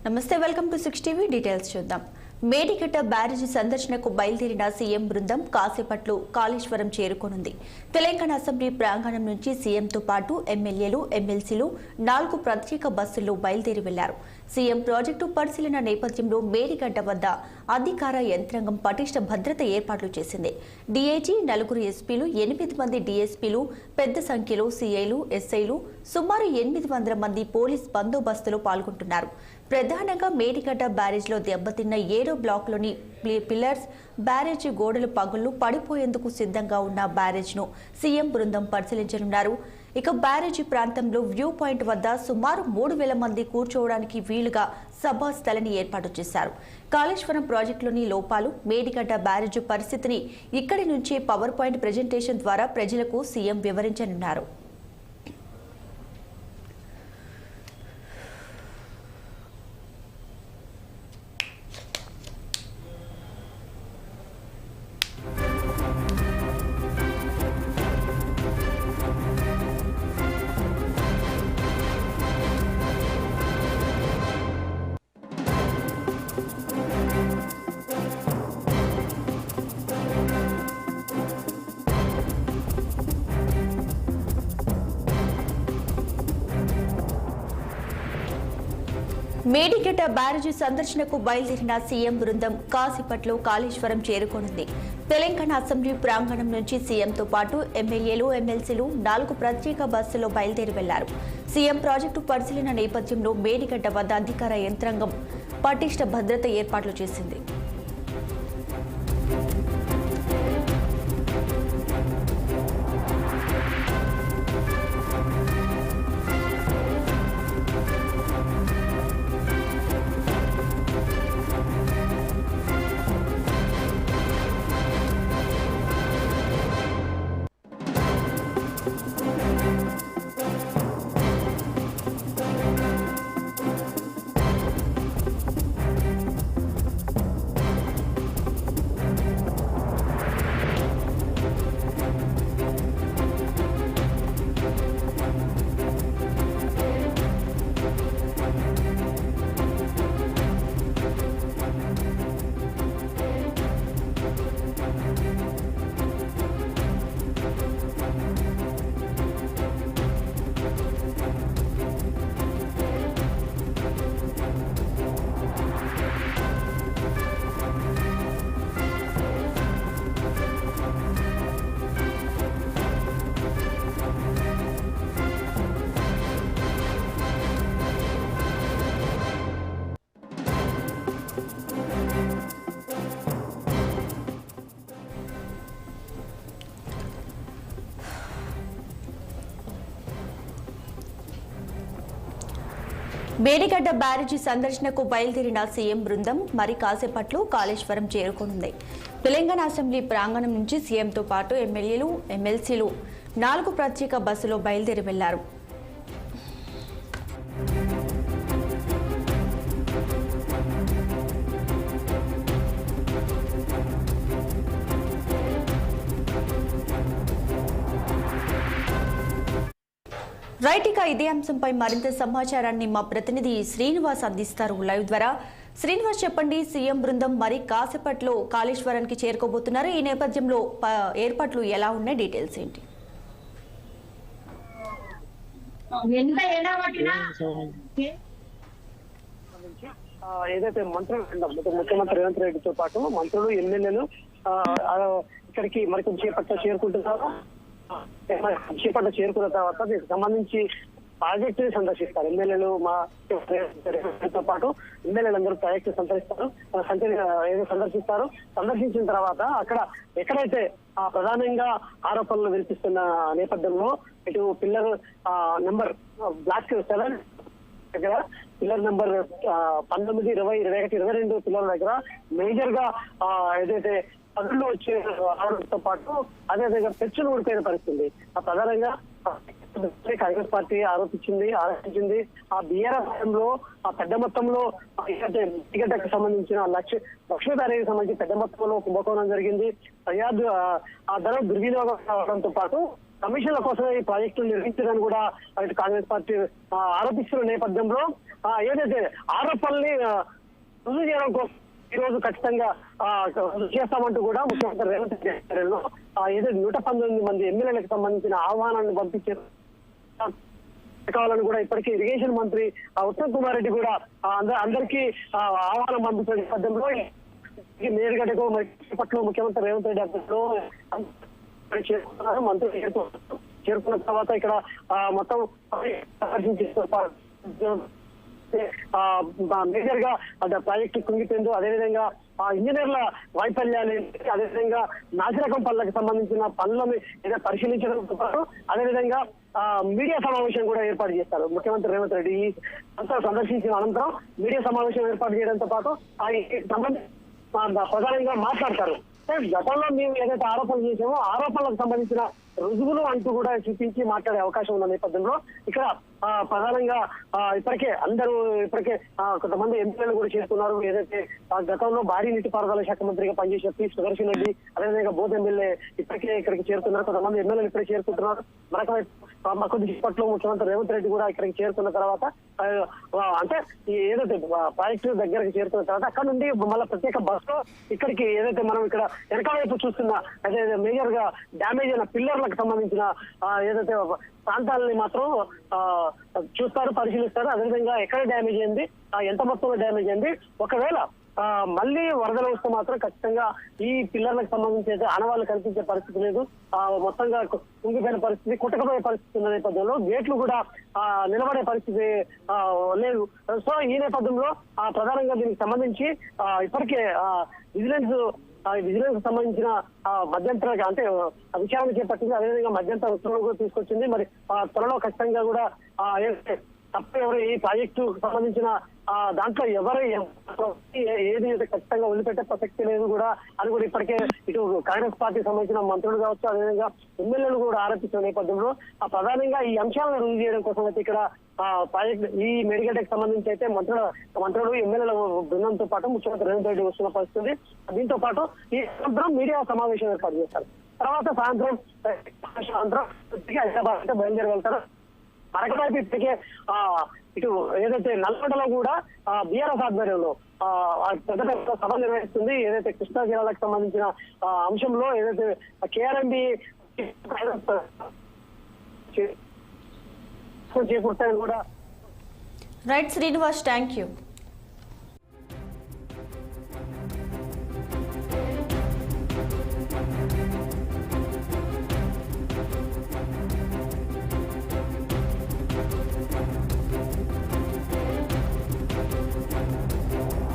నమస్తే, welcome to 6 TV. Details చూద్దాం. మేడిగడ్డ బ్యారేజీ సందర్శనకు బయలుదేరిన సీఎం బృందం కాసేపట్లో కాళేశ్వరం చేరుకోనుంది. తెలంగాణ అసెంబ్లీ ప్రాంగణం నుంచి సీఎంతో పాటు ఎమ్మెల్యేలు, ఎమ్మెల్సీలు 4 ప్రత్యేక బస్సుల్లో బయలుదేరి వెళ్లారు. సీఎం ప్రాజెక్టు పరిశీలన నేపథ్యంలో మేడిగడ్డ వద్ద అధికార యంత్రాంగం పటిష్ట భద్రత ఏర్పాట్లు చేసింది. డీఐజీ, 4 ఎస్పీలు, 8 మంది డీఎస్పీలు, పెద్ద సంఖ్యలో సీఐలు, ఎస్ఐలు, సుమారు 800 మంది పోలీస్ బందోబస్తులో పాల్గొంటున్నారు. ప్రధానంగా మేడిగడ్డ బ్యారేజ్లో దెబ్బతిన్న 7వ బ్లాక్లోని పిల్లర్స్, బ్యారేజీ గోడలు పగుళ్లు పడిపోయేందుకు సిద్ధంగా ఉన్న బ్యారేజ్ను సీఎం బృందం పరిశీలించనున్నారు. ఇక బ్యారేజీ ప్రాంతంలో వ్యూ పాయింట్ వద్ద సుమారు 3000 మంది కూర్చోవడానికి వీలుగా సభా స్థలిని ఏర్పాటు చేశారు. కాళేశ్వరం ప్రాజెక్టులోని లోపాలు, మేడిగడ్డ బ్యారేజీ పరిస్థితిని ఇక్కడి నుంచే పవర్ పాయింట్ ప్రెజెంటేషన్ ద్వారా ప్రజలకు సీఎం వివరించనున్నారు. మేడిగడ్డ బ్యారేజీ సందర్శనకు బయలుదేరిన సీఎం బృందం కాసేపట్లో కాళేశ్వరం చేరుకోనుంది. తెలంగాణ అసెంబ్లీ ప్రాంగణం నుంచి సీఎంతో పాటు ఎమ్మెల్యేలు, ఎమ్మెల్సీలు 4 ప్రత్యేక బస్సులో బయలుదేరి వెళ్లారు. సీఎం ప్రాజెక్టు పరిశీలన నేపథ్యంలో మేడిగడ్డ వద్ద అధికార యంత్రాంగం పటిష్ట భద్రత ఏర్పాట్లు చేసింది. మేడిగడ్డ బ్యారేజీ సందర్శనకు బయలుదేరిన సీఎం బృందం మరి కాసేపట్లో కాళేశ్వరం చేరుకోనుంది. తెలంగాణ అసెంబ్లీ ప్రాంగణం నుంచి సీఎంతో పాటు ఎమ్మెల్యేలు, ఎమ్మెల్సీలు 4 ప్రత్యేక బస్సులో బయలుదేరి వెళ్లారు. రైట్, ఇక ఇదే అంశంపై మరింత సమాచారాన్ని మా ప్రతినిధి శ్రీనివాస్ అందిస్తారు లైవ్ ద్వారా. శ్రీనివాస్, చెప్పండి, సీఎం బృందం మరి కాసేపట్లో కాళేశ్వరానికి చేరుకోబోతున్నారు. ఈ నేపథ్యంలో ఏర్పాట్లు ఎలా ఉన్నాయి, డీటెయిల్స్ ఏంటి? ఏదైతే మంత్రులు ముఖ్యమంత్రి రేవంత్ రెడ్డితో పాటు మంత్రులు, ఎమ్మెల్యేలు ఇక్కడికి మరికొంచెం సేపట్లో చేరుకుంటున్నారు. చేరుకున్న తర్వాత దీనికి సంబంధించి ప్రాజెక్టు సందర్శిస్తారు. ఎమ్మెల్యేలు తో పాటు ఎమ్మెల్యేలందరూ ప్రాజెక్టు సందర్శిస్తారు. సందర్శించిన తర్వాత అక్కడ ఎక్కడైతే ప్రధానంగా ఆరోపణలు వినిపిస్తున్న నేపథ్యంలో ఇటు పిల్లర్ నెంబర్ బ్లాక్ 7 దగ్గర, పిల్లర్ నెంబర్ 19, 20, 21, 22 పిల్లల దగ్గర మేజర్ గా ఏదైతే పనులు వచ్చే రావడంతో పాటు అదేవిధంగా పెచ్చులు ఊడిపోయిన పరిస్థితి ప్రధానంగా కాంగ్రెస్ పార్టీ ఆరోపించింది. ఆ బీఆర్ఎస్ లో ఆ పెద్ద మొత్తంలో మేడిగడ్డకు సంబంధించిన లక్ష్మీ బ్యారేజీకి సంబంధించి పెద్ద మొత్తంలో కుంభకోణం జరిగింది. ఫిర్యాదు ఆ ధర దుర్వినియోగం కావడంతో పాటు కమిషన్ల కోసమే ఈ ప్రాజెక్టులు నిర్మించదని కూడా అటు కాంగ్రెస్ పార్టీ ఆరోపిస్తున్న నేపథ్యంలో ఏదైతే ఆరోపణల్ని రుజువు చేయడం కోసం ఈ రోజు ఖచ్చితంగా చేస్తామంటూ కూడా ముఖ్యమంత్రి రేవంత్ రెడ్డి ఆధ్వర్యంలో ఏదైతే 119 మంది ఎమ్మెల్యేలకు సంబంధించిన ఆహ్వానాన్ని పంపించారు. కావాలని కూడా ఇప్పటికీ ఇరిగేషన్ మంత్రి ఉత్తమ్ కుమార్ రెడ్డి కూడా అందరికీ ఆహ్వానం పంపించిన నేపథ్యంలో నేరుగడకు పట్ల ముఖ్యమంత్రి రేవంత్ రెడ్డి ఆధ్వర్యంలో చేరుకున్నారు. మంత్రులు చేరుకున్న తర్వాత ఇక్కడ మొత్తం మేజర్ గా ప్రాజెక్టు కుంగిపోయింది. అదేవిధంగా ఇంజనీర్ల వైఫల్యాలు, అదేవిధంగా నాసిరకం పనులకు సంబంధించిన పనులను ఏదో పరిశీలించడంతో పాటు అదేవిధంగా మీడియా సమావేశం కూడా ఏర్పాటు చేస్తారు. ముఖ్యమంత్రి రేవంత్ రెడ్డి ఈ అంతా సందర్శించిన అనంతరం మీడియా సమావేశం ఏర్పాటు చేయడంతో పాటు ప్రధానంగా మాట్లాడతారు. గతంలో మేము ఏదైతే ఆరోపణలు చేసామో ఆరోపణలకు సంబంధించిన రుజువులు అంటూ కూడా చూపించి మాట్లాడే అవకాశం ఉన్న నేపథ్యంలో ఇక్కడ ప్రధానంగా ఇప్పటికే కొంతమంది ఎంపీలు కూడా చేస్తున్నారు. ఏదైతే గతంలో భారీ నీటిపారుదల శాఖ మంత్రిగా పనిచేసిన పి సుదర్శన్ రెడ్డి, అదేవిధంగా బోధ ఎమ్మెల్యే ఇప్పటికే ఇక్కడికి చేరుతున్నారు. కొంతమంది ఎమ్మెల్యేలు ఇప్పుడే చేరుకుంటున్నారు. కొద్దిసేపట్లో ముఖ్యమంత్రి రేవంత్ రెడ్డి కూడా ఇక్కడికి చేరుకున్న తర్వాత అంటే ఏదైతే ప్రాజెక్టు దగ్గరకు చేరుకున్న తర్వాత అక్కడ నుండి మళ్ళీ ప్రత్యేక బస్ లో ఇక్కడికి ఏదైతే మనం ఇక్కడ వెనక వైపు చూస్తున్న అదే మేజర్ గా డ్యామేజ్ అయిన పిల్లర్లకు సంబంధించిన ఏదైతే ప్రాంతాలని మాత్రం చూస్తారు, పరిశీలిస్తారు. అదేవిధంగా ఎక్కడ డ్యామేజ్ అయింది, ఎంత మొత్తంలో డ్యామేజ్ అయింది, ఒకవేళ మళ్ళీ వరదలు వస్తే మాత్రం ఖచ్చితంగా ఈ పిల్లర్లకు సంబంధించి అయితే ఆనవాళ్ళు కనిపించే పరిస్థితి లేదు. మొత్తంగా కుంగిపోయిన పరిస్థితి, కుట్టకపోయే పరిస్థితి ఉన్న నేపథ్యంలో గేట్లు కూడా నిలబడే పరిస్థితి లేదు. సో ఈ నేపథ్యంలో ప్రధానంగా దీనికి సంబంధించి ఇప్పటికే విజిలెన్స్ సంబంధించిన మధ్యంతర అంటే విచారణ చేపట్టింది. అదేవిధంగా మధ్యంతర ఉత్తర్వులు కూడా తీసుకొచ్చింది. మరి త్వరలో ఖచ్చితంగా కూడా ఎవరు ఈ ప్రాజెక్టు సంబంధించిన దాంట్లో ఏది ఖచ్చితంగా వదిలిపెట్టే ప్రసక్తి లేదు కూడా అని కూడా ఇప్పటికే ఇటు కాంగ్రెస్ పార్టీకి సంబంధించిన మంత్రులు కావచ్చు, అదేవిధంగా ఎమ్మెల్యేలు కూడా ఆరోపిస్తున్న నేపథ్యంలో ప్రధానంగా ఈ అంశాలను రుజువు చేయడం కోసం అయితే ఇక్కడ ప్రాజెక్ట్ ఈ మేడిగడ్డకు సంబంధించి అయితే మంత్రులు ఎమ్మెల్యేల బృందంతో పాటు ముఖ్యమంత్రి రేవంత్ రెడ్డి వస్తున్న పరిస్థితి. దీంతో పాటు ఈ సాయంత్రం మీడియా సమావేశం ఏర్పాటు చేస్తారు. తర్వాత సాయంత్రం హైదరాబాద్ అంటే బయలుదేరి వెళ్తారు. మరొకవైపు ఇప్పటికే ఇటు ఏదైతే నల్గొండలో కూడా బీఆర్ఎస్ ఆధ్వర్యంలో పెద్ద సభ నిర్వహిస్తుంది. ఏదైతే కృష్ణా జిల్లాలకు సంబంధించిన అంశంలో ఏదైతే కేఆర్ఎంబి చేకూర్తాయని కూడా. Right Srinivas, thank you.